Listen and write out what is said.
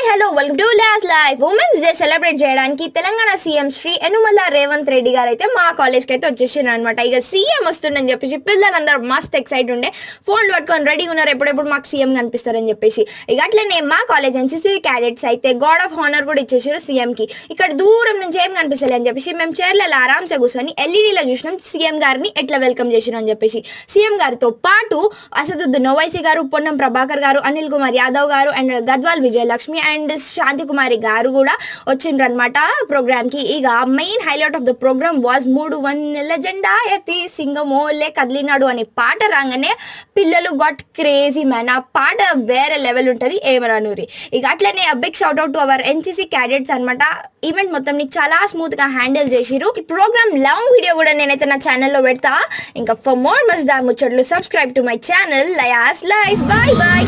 Hello welcome to loss life. Women's day celebrate చేయడానికి Telangana CM Shri Anumula Revanth Reddy garu అయితే మా కాలేజ్కి అయితే వచ్చేసారు అనమాట. ఇక సీఎం వస్తుండని చెప్పేసి పిల్లలందరూ మస్త్ ఎక్సైట్ ఉండే, ఫోన్లు పట్టుకొని రెడీగా ఉన్నారు, ఎప్పుడెప్పుడు మాకు సీఎం కనిపిస్తారని చెప్పేసి. ఇక అట్లనే మా కాలేజ్ ఎన్సీసీ క్యాడెట్స్ అయితే గార్డ్ ఆఫ్ హానర్ కూడా ఇచ్చేసారు సీఎం కి. ఇక్కడ దూరం నుంచి ఏం కనిపిస్తలే అని చెప్పేసి మేము చైర్లలో ఆరామ్సే కూర్చొని ఎల్ఈడీలో చూసినాం సీఎం గారిని ఎట్లా వెల్కమ్ చేసినాం అని చెప్పేసి. సీఎం గారితో పాటు అసదుద్దీన్ ఓవైసీ గారు, పొన్నం ప్రభాకర్ గారు, అనిల్ కుమార్ యాదవ్ గారు అండ్ గద్వాల్ విజయలక్ష్మి అండ్ శాంతి కుమారి గారు కూడా వచ్చిండ్రు అనమాట ప్రోగ్రామ్ కి. ఇక main highlight of the program was 3 జెండా ఎత్తి సింగమోలే కదిలినాడు అనే పాట రాగానే పిల్లలు గాట్ క్రేజీ మ్యాన్. ఆ పాట వేరే లెవెల్ ఉంటది, ఏమనూరి. ఇక అట్లనే big shout out to our NCC cadets అనమాట. ఈవెంట్ మొత్తం చాలా స్మూత్ గా హ్యాండిల్ చేసిరు. ఈ ప్రోగ్రామ్ లాంగ్ వీడియో కూడా నేనైతే నా ఛానల్లో పెడతా. ఇంకా ఫర్ మోర్ మజ్దార్ ముచ్చట్లు subscribe to my channel Laya's life. Bye bye.